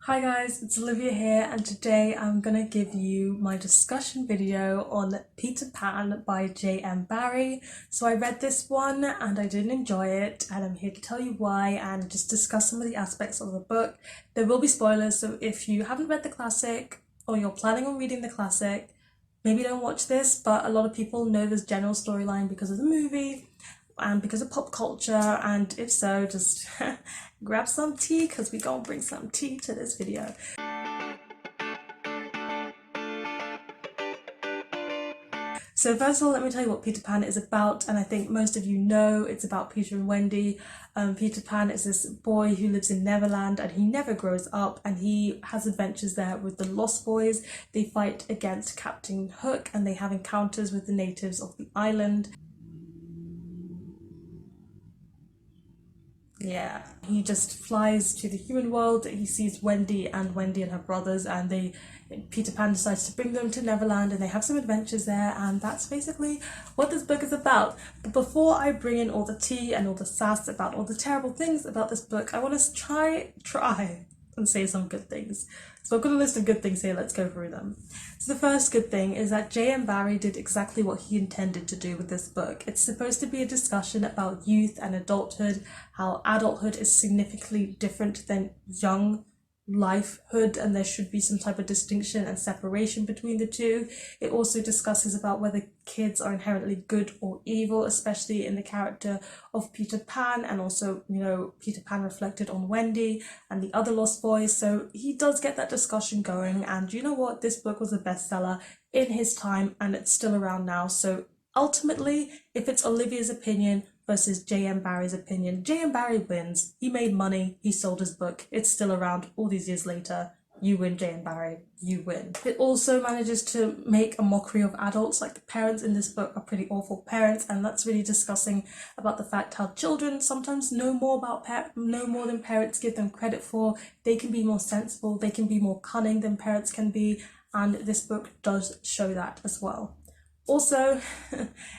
Hi guys, it's Olivia here, and today I'm gonna give you my discussion video on Peter Pan by J.M. Barrie. So I read this one and I didn't enjoy it, and I'm here to tell you why and just discuss some of the aspects of the book. There will be spoilers, so if you haven't read the classic or you're planning on reading the classic, maybe don't watch this, but a lot of people know this general storyline because of the movie and because of pop culture, and if so, just grab some tea because we gonna bring some tea to this video. So first of all, let me tell you what Peter Pan is about, and I think most of you know it's about Peter and Wendy. Peter Pan is this boy who lives in Neverland and he never grows up, and he has adventures there with the Lost Boys. They fight against Captain Hook and they have encounters with the natives of the island. Yeah, he just flies to the human world. He sees Wendy and her brothers, and Peter Pan decides to bring them to Neverland, and they have some adventures there, and that's basically what this book is about. But before I bring in all the tea and all the sass about all the terrible things about this book, I want to try and say some good things. So I've got a list of good things here, let's go through them. So the first good thing is that J.M. Barrie did exactly what he intended to do with this book. It's supposed to be a discussion about youth and adulthood, how adulthood is significantly different than young lifehood, and there should be some type of distinction and separation between the two. It also discusses about whether kids are inherently good or evil, especially in the character of Peter Pan, and also, you know, Peter Pan reflected on Wendy and the other Lost Boys. So he does get that discussion going, and you know what, this book was a bestseller in his time and it's still around now. So ultimately, if it's Olivia's opinion versus J.M. Barrie's opinion, J.M. Barrie wins. He made money, he sold his book, it's still around all these years later. You win, J.M. Barrie, you win. It also manages to make a mockery of adults. Like, the parents in this book are pretty awful parents, and that's really discussing about the fact how children sometimes know more than parents give them credit for. They can be more sensible, they can be more cunning than parents can be, and this book does show that as well. Also,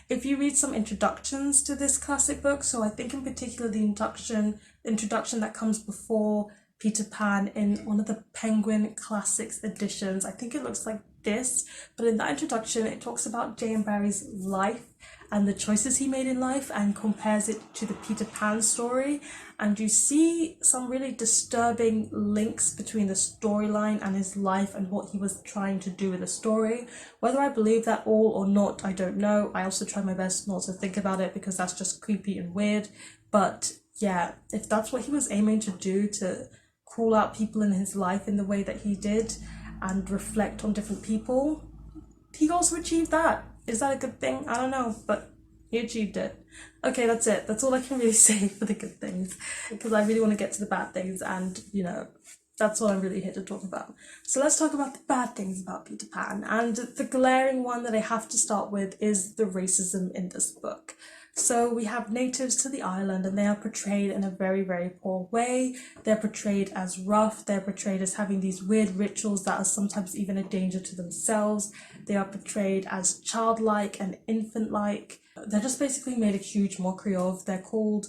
if you read some introductions to this classic book, so I think in particular the introduction that comes before Peter Pan in one of the Penguin Classics editions, I think it looks like this, but in that introduction it talks about J.M. Barrie's life and the choices he made in life and compares it to the Peter Pan story, and you see some really disturbing links between the storyline and his life and what he was trying to do with the story. Whether I believe that all or not, I don't know. I also try my best not to think about it because that's just creepy and weird, but yeah, if that's what he was aiming to do, to call out people in his life in the way that he did and reflect on different people, he also achieved that. Is that a good thing? I don't know, but he achieved it. Okay, that's it. That's all I can really say for the good things, because I really want to get to the bad things, and you know, that's what I'm really here to talk about. So let's talk about the bad things about Peter Pan, and the glaring one that I have to start with is the racism in this book. So we have natives to the island, and they are portrayed in a very, very poor way. They're portrayed as rough, they're portrayed as having these weird rituals that are sometimes even a danger to themselves. They are portrayed as childlike and infant-like. They're just basically made a huge mockery of. They're called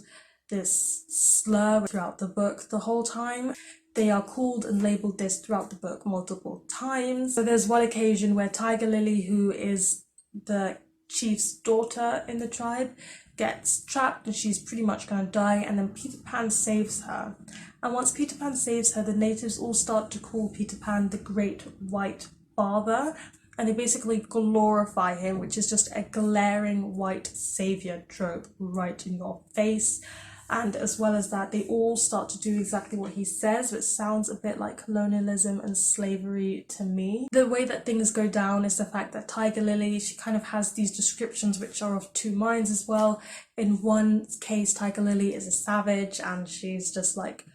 this slur throughout the book the whole time. They are called and labelled this throughout the book multiple times. So there's one occasion where Tiger Lily, who is the chief's daughter in the tribe, gets trapped and she's pretty much gonna die, and then Peter Pan saves her. And once Peter Pan saves her, the natives all start to call Peter Pan the Great White Father, and they basically glorify him, which is just a glaring white savior trope right in your face. And as well as that, they all start to do exactly what he says, which sounds a bit like colonialism and slavery to me. The way that things go down is the fact that Tiger Lily, she kind of has these descriptions which are of two minds as well. In one case, Tiger Lily is a savage and she's just like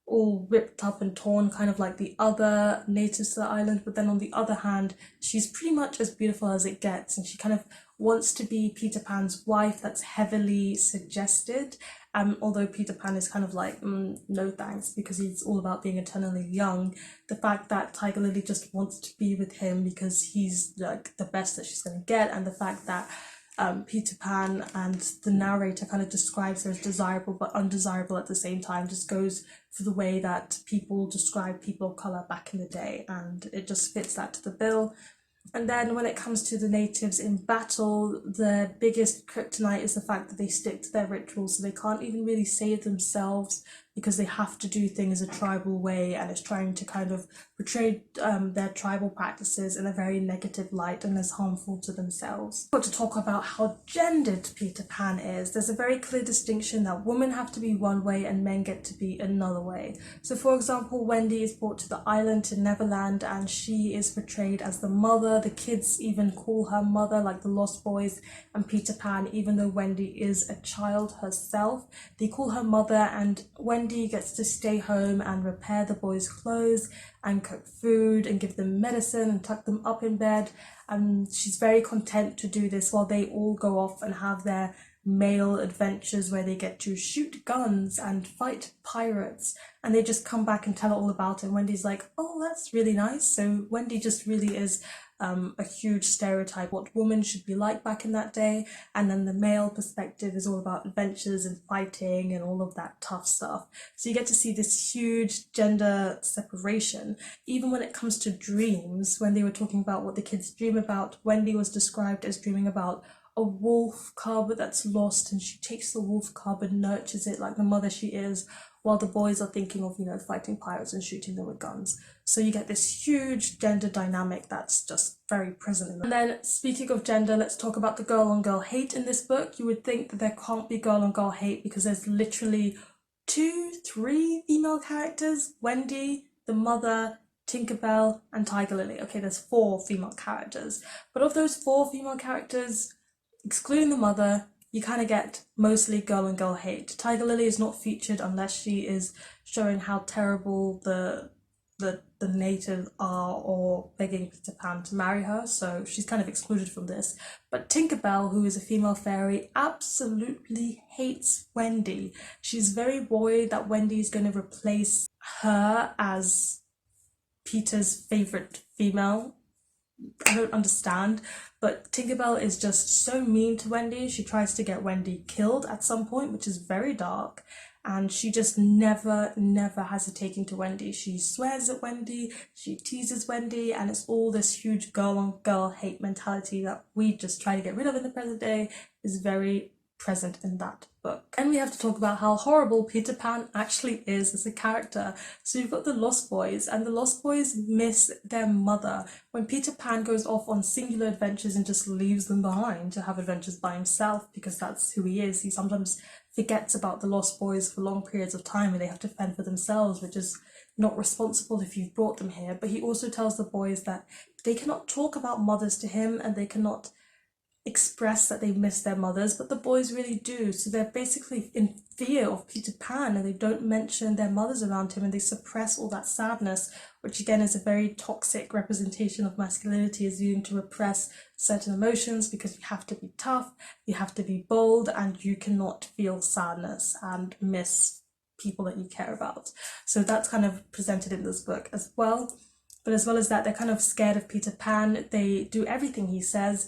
all ripped up and torn, kind of like the other natives to the island, but then on the other hand, she's pretty much as beautiful as it gets, and she kind of wants to be Peter Pan's wife. That's heavily suggested, although Peter Pan is kind of like, no thanks, because he's all about being eternally young. The fact that Tiger Lily just wants to be with him because he's like the best that she's going to get, and the fact that Peter Pan and the narrator kind of describes her as desirable but undesirable at the same time, just goes for the way that people describe people of colour back in the day, and it just fits that to the bill. And then when it comes to the natives in battle, the biggest kryptonite is the fact that they stick to their rituals, so they can't even really say it themselves because they have to do things a tribal way, and it's trying to kind of portray their tribal practices in a very negative light and as harmful to themselves. I've got to talk about how gendered Peter Pan is. There's a very clear distinction that women have to be one way and men get to be another way. So for example, Wendy is brought to the island to Neverland and she is portrayed as the mother. The kids even call her mother, like the Lost Boys and Peter Pan, even though Wendy is a child herself. They call her mother, and Wendy gets to stay home and repair the boys' clothes and cook food and give them medicine and tuck them up in bed. And she's very content to do this while they all go off and have their male adventures where they get to shoot guns and fight pirates, and they just come back and tell her all about it. And Wendy's like, oh, that's really nice. So Wendy just really is a huge stereotype what women should be like back in that day, and then the male perspective is all about adventures and fighting and all of that tough stuff. So you get to see this huge gender separation. Even when it comes to dreams, when they were talking about what the kids dream about, Wendy was described as dreaming about a wolf cub that's lost, and she takes the wolf cub and nurtures it like the mother she is, while the boys are thinking of, fighting pirates and shooting them with guns. So you get this huge gender dynamic that's just very present in that. And then speaking of gender, let's talk about the girl on girl hate in this book. You would think that there can't be girl on girl hate because there's literally 2-3 female characters: Wendy, the mother, Tinkerbell, and Tiger Lily. Okay, there's 4 female characters. But of those 4 female characters, excluding the mother, you kind of get mostly girl and girl hate. Tiger Lily is not featured unless she is showing how terrible the natives are or begging Peter Pan to marry her, so she's kind of excluded from this. But Tinkerbell, who is a female fairy, absolutely hates Wendy. She's very worried that Wendy is going to replace her as Peter's favourite female. I don't understand, but Tinkerbell is just so mean to Wendy. She tries to get Wendy killed at some point, which is very dark, and she just never hesitating to Wendy. She swears at Wendy, she teases Wendy, and it's all this huge girl on girl hate mentality that we just try to get rid of in the present day is very present in that book. And we have to talk about how horrible Peter Pan actually is as a character. So you've got the Lost Boys, and the Lost Boys miss their mother. When Peter Pan goes off on singular adventures and just leaves them behind to have adventures by himself, because that's who he is, he sometimes forgets about the Lost Boys for long periods of time and they have to fend for themselves, which is not responsible if you've brought them here. But he also tells the boys that they cannot talk about mothers to him and they cannot express that they miss their mothers, but the boys really do. So they're basically in fear of Peter Pan and they don't mention their mothers around him and they suppress all that sadness, which again is a very toxic representation of masculinity, is using to repress certain emotions because you have to be tough, you have to be bold, and you cannot feel sadness and miss people that you care about. So that's kind of presented in this book as well. But as well as that, they're kind of scared of Peter Pan. They do everything he says.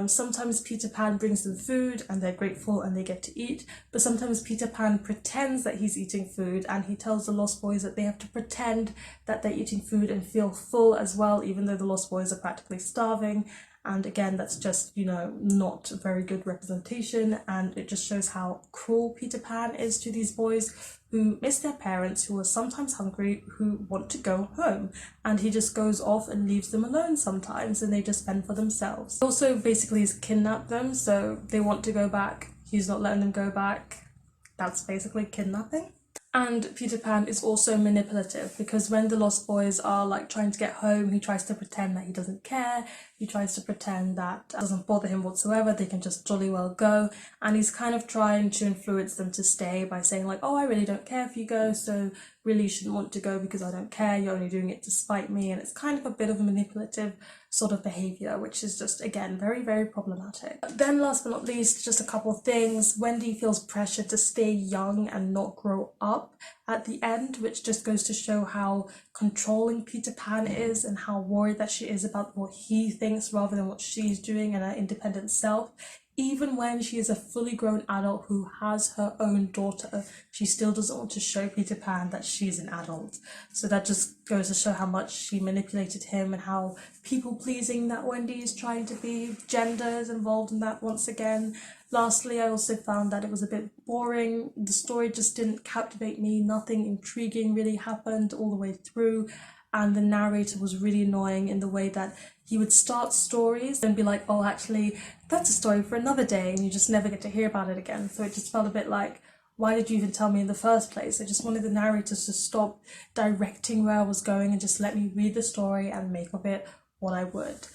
Sometimes Peter Pan brings them food and they're grateful and they get to eat, but sometimes Peter Pan pretends that he's eating food and he tells the Lost Boys that they have to pretend that they're eating food and feel full as well, even though the Lost Boys are practically starving. And again, that's just, not a very good representation, and it just shows how cruel Peter Pan is to these boys who miss their parents, who are sometimes hungry, who want to go home, and he just goes off and leaves them alone sometimes and they just fend for themselves. He also basically has kidnapped them, so they want to go back, he's not letting them go back. That's basically kidnapping. And Peter Pan is also manipulative, because when the Lost Boys are trying to get home, he tries to pretend that he doesn't care, he tries to pretend that it doesn't bother him whatsoever, they can just jolly well go, and he's kind of trying to influence them to stay by saying oh, I really don't care if you go, so really you shouldn't want to go because I don't care, you're only doing it to spite me. And it's kind of a bit of a manipulative sort of behaviour, which is just, again, very problematic. Then last but not least, just a couple of things. Wendy feels pressure to stay young and not grow up at the end, which just goes to show how controlling Peter Pan is and how worried that she is about what he thinks rather than what she's doing and her independent self. even when she is a fully grown adult who has her own daughter, she still doesn't want to show Peter Pan that she's an adult. So that just goes to show how much she manipulated him and how people-pleasing that Wendy is trying to be. Gender is involved in that once again. Lastly, I also found that it was a bit boring. The story just didn't captivate me. Nothing intriguing really happened all the way through. And the narrator was really annoying in the way that he would start stories and be like, oh, actually, that's a story for another day, and you just never get to hear about it again. So it just felt a bit like, why did you even tell me in the first place? I just wanted the narrators to stop directing where I was going and just let me read the story and make of it what I would.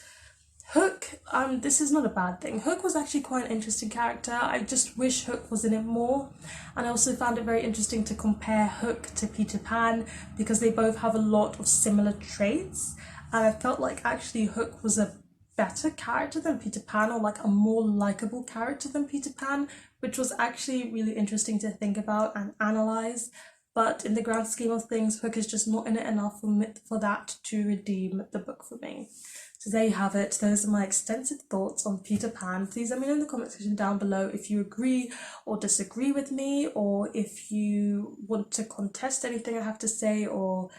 Hook, this is not a bad thing. Hook was actually quite an interesting character. I just wish Hook was in it more. And I also found it very interesting to compare Hook to Peter Pan because they both have a lot of similar traits. And I felt like actually Hook was a better character than Peter Pan, or like a more likable character than Peter Pan, which was actually really interesting to think about and analyze. But in the grand scheme of things, Hook is just not in it enough for that to redeem the book for me. So there you have it. Those are my extensive thoughts on Peter Pan. Please let me know in the comment section down below if you agree or disagree with me, or if you want to contest anything I have to say, or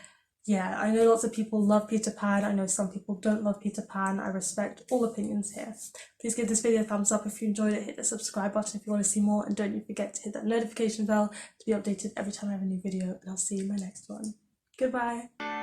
yeah, I know lots of people love Peter Pan. I know some people don't love Peter Pan. I respect all opinions here. Please give this video a thumbs up if you enjoyed it. Hit the subscribe button if you want to see more, and don't forget to hit that notification bell to be updated every time I have a new video, and I'll see you in my next one. Goodbye.